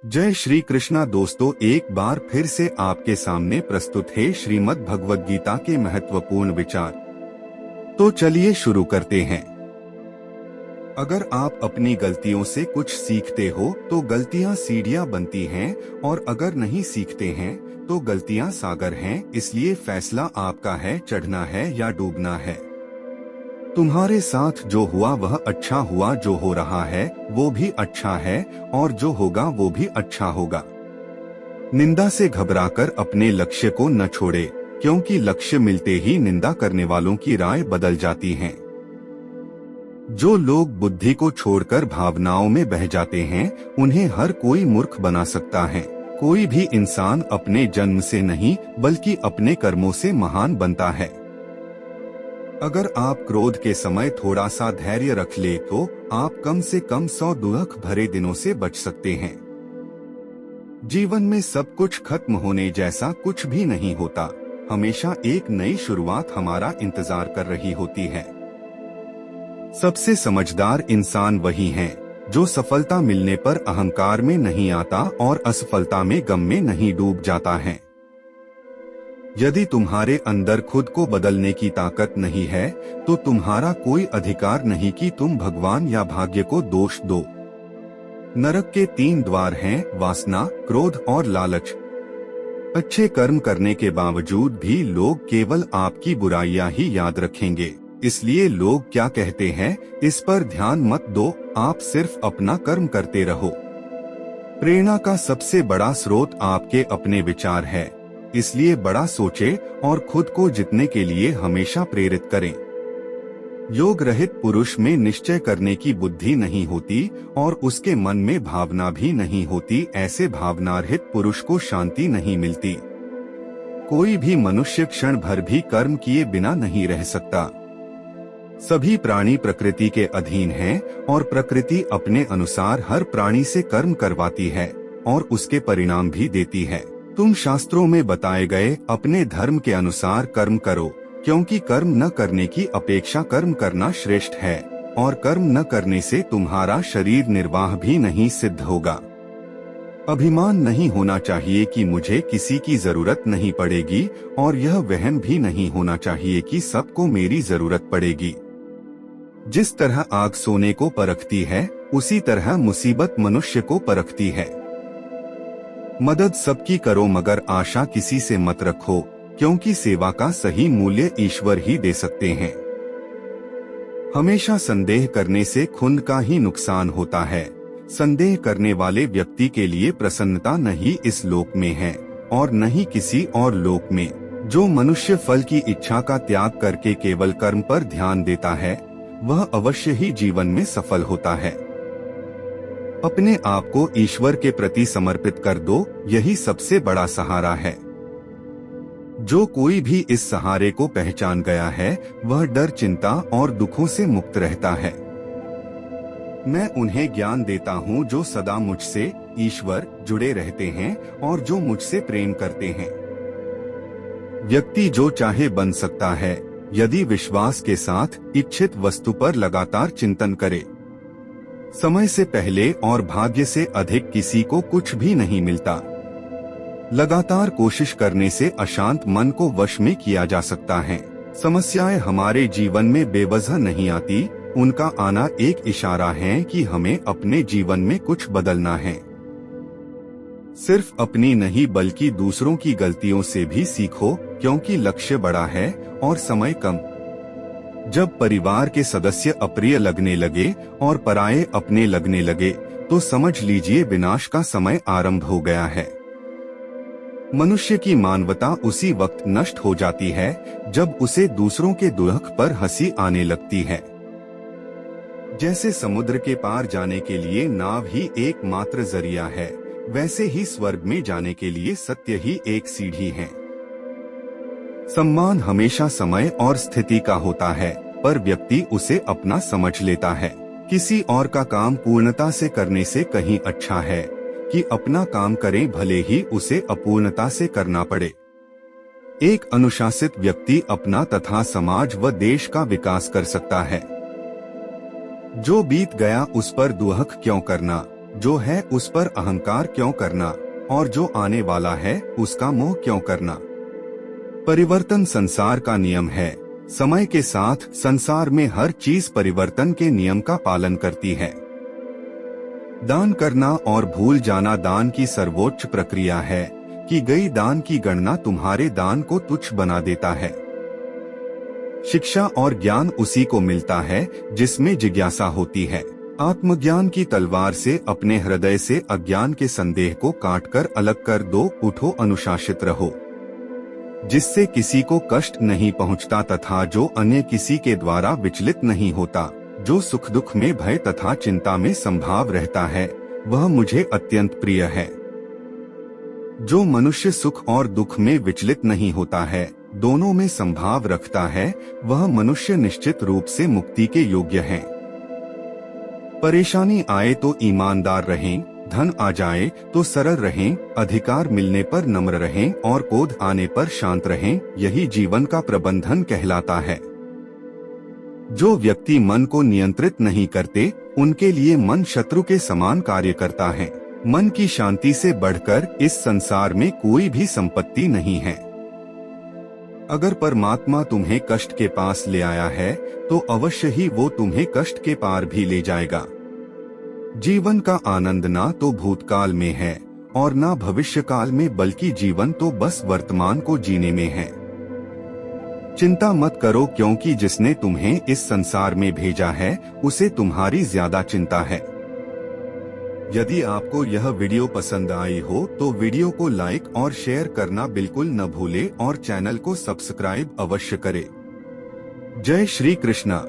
जय श्री कृष्णा दोस्तों, एक बार फिर से आपके सामने प्रस्तुत है श्रीमद् भगवद गीता के महत्वपूर्ण विचार। तो चलिए शुरू करते हैं। अगर आप अपनी गलतियों से कुछ सीखते हो तो गलतियां सीढ़ियां बनती हैं, और अगर नहीं सीखते हैं तो गलतियां सागर हैं। इसलिए फैसला आपका है, चढ़ना है या डूबना है। तुम्हारे साथ जो हुआ वह अच्छा हुआ, जो हो रहा है वो भी अच्छा है, और जो होगा वो भी अच्छा होगा। निंदा से घबराकर अपने लक्ष्य को न छोड़े, क्योंकि लक्ष्य मिलते ही निंदा करने वालों की राय बदल जाती है। जो लोग बुद्धि को छोड़कर भावनाओं में बह जाते हैं, उन्हें हर कोई मूर्ख बना सकता है। कोई भी इंसान अपने जन्म से नहीं बल्कि अपने कर्मों से महान बनता है। अगर आप क्रोध के समय थोड़ा सा धैर्य रख ले तो आप कम से कम 100 दुख भरे दिनों से बच सकते हैं। जीवन में सब कुछ खत्म होने जैसा कुछ भी नहीं होता। हमेशा एक नई शुरुआत हमारा इंतजार कर रही होती है। सबसे समझदार इंसान वही है जो सफलता मिलने पर अहंकार में नहीं आता और असफलता में गम में नहीं डूब जाता है। यदि तुम्हारे अंदर खुद को बदलने की ताकत नहीं है तो तुम्हारा कोई अधिकार नहीं कि तुम भगवान या भाग्य को दोष दो। नरक के 3 द्वार हैं, वासना, क्रोध और लालच। अच्छे कर्म करने के बावजूद भी लोग केवल आपकी बुराइयां ही याद रखेंगे। इसलिए लोग क्या कहते हैं इस पर ध्यान मत दो, आप सिर्फ अपना कर्म करते रहो। प्रेरणा का सबसे बड़ा स्रोत आपके अपने विचार है। इसलिए बड़ा सोचे और खुद को जीतने के लिए हमेशा प्रेरित करें। योग रहित पुरुष में निश्चय करने की बुद्धि नहीं होती और उसके मन में भावना भी नहीं होती। ऐसे भावना रहित पुरुष को शांति नहीं मिलती। कोई भी मनुष्य क्षण भर भी कर्म किए बिना नहीं रह सकता। सभी प्राणी प्रकृति के अधीन हैं और प्रकृति अपने अनुसार हर प्राणी से कर्म करवाती है और उसके परिणाम भी देती है। तुम शास्त्रों में बताए गए अपने धर्म के अनुसार कर्म करो, क्योंकि कर्म न करने की अपेक्षा कर्म करना श्रेष्ठ है, और कर्म न करने से तुम्हारा शरीर निर्वाह भी नहीं सिद्ध होगा। अभिमान नहीं होना चाहिए कि मुझे किसी की जरूरत नहीं पड़ेगी, और यह वहम भी नहीं होना चाहिए कि सबको मेरी जरूरत पड़ेगी। जिस तरह आग सोने को परखती है, उसी तरह मुसीबत मनुष्य को परखती है। मदद सबकी करो मगर आशा किसी से मत रखो, क्योंकि सेवा का सही मूल्य ईश्वर ही दे सकते हैं। हमेशा संदेह करने से खुद का ही नुकसान होता है। संदेह करने वाले व्यक्ति के लिए प्रसन्नता नहीं इस लोक में है और नहीं किसी और लोक में। जो मनुष्य फल की इच्छा का त्याग करके केवल कर्म पर ध्यान देता है, वह अवश्य ही जीवन में सफल होता है। अपने आप को ईश्वर के प्रति समर्पित कर दो, यही सबसे बड़ा सहारा है। जो कोई भी इस सहारे को पहचान गया है वह डर, चिंता और दुखों से मुक्त रहता है। मैं उन्हें ज्ञान देता हूँ जो सदा मुझसे, ईश्वर, जुड़े रहते हैं और जो मुझसे प्रेम करते हैं। व्यक्ति जो चाहे बन सकता है यदि विश्वास के साथ इच्छित वस्तु पर लगातार चिंतन करे। समय से पहले और भाग्य से अधिक किसी को कुछ भी नहीं मिलता। लगातार कोशिश करने से अशांत मन को वश में किया जा सकता है। समस्याएं हमारे जीवन में बेवजह नहीं आती, उनका आना एक इशारा है कि हमें अपने जीवन में कुछ बदलना है। सिर्फ अपनी नहीं बल्कि दूसरों की गलतियों से भी सीखो, क्योंकि लक्ष्य बड़ा है और समय कम। जब परिवार के सदस्य अप्रिय लगने लगे और पराये अपने लगने लगे तो समझ लीजिए विनाश का समय आरंभ हो गया है। मनुष्य की मानवता उसी वक्त नष्ट हो जाती है जब उसे दूसरों के दुख पर हंसी आने लगती है। जैसे समुद्र के पार जाने के लिए नाव ही एकमात्र जरिया है, वैसे ही स्वर्ग में जाने के लिए सत्य ही एक सीढ़ी है। सम्मान हमेशा समय और स्थिति का होता है, पर व्यक्ति उसे अपना समझ लेता है। किसी और का काम पूर्णता से करने से कहीं अच्छा है कि अपना काम करें, भले ही उसे अपूर्णता से करना पड़े। एक अनुशासित व्यक्ति अपना तथा समाज व देश का विकास कर सकता है। जो बीत गया उस पर दुहक क्यों करना, जो है उस पर अहंकार क्यों करना, और जो आने वाला है उसका मोह क्यों करना। परिवर्तन संसार का नियम है। समय के साथ संसार में हर चीज परिवर्तन के नियम का पालन करती है। दान करना और भूल जाना दान की सर्वोच्च प्रक्रिया है। की गई दान की गणना तुम्हारे दान को तुच्छ बना देता है। शिक्षा और ज्ञान उसी को मिलता है जिसमें जिज्ञासा होती है। आत्मज्ञान की तलवार से अपने हृदय से अज्ञान के संदेह को काटकर अलग कर दो। उठो, अनुशासित रहो, जिससे किसी को कष्ट नहीं पहुंचता तथा जो अन्य किसी के द्वारा विचलित नहीं होता। जो सुख दुख में भय तथा चिंता में संभाव रहता है वह मुझे अत्यंत प्रिय है। जो मनुष्य सुख और दुख में विचलित नहीं होता है, दोनों में संभाव रखता है, वह मनुष्य निश्चित रूप से मुक्ति के योग्य है। परेशानी आए तो ईमानदार रहें, धन आ जाए तो सरल रहें, अधिकार मिलने पर नम्र रहें और क्रोध आने पर शांत रहें। यही जीवन का प्रबंधन कहलाता है। जो व्यक्ति मन को नियंत्रित नहीं करते, उनके लिए मन शत्रु के समान कार्य करता है। मन की शांति से बढ़कर इस संसार में कोई भी संपत्ति नहीं है। अगर परमात्मा तुम्हें कष्ट के पास ले आया है तो अवश्य ही वो तुम्हें कष्ट के पार भी ले जाएगा। जीवन का आनंद ना तो भूतकाल में है और ना भविष्यकाल में, बल्कि जीवन तो बस वर्तमान को जीने में है। चिंता मत करो, क्योंकि जिसने तुम्हें इस संसार में भेजा है उसे तुम्हारी ज्यादा चिंता है। यदि आपको यह वीडियो पसंद आई हो तो वीडियो को लाइक और शेयर करना बिल्कुल न भूले और चैनल को सब्सक्राइब अवश्य करें। जय श्री कृष्णा।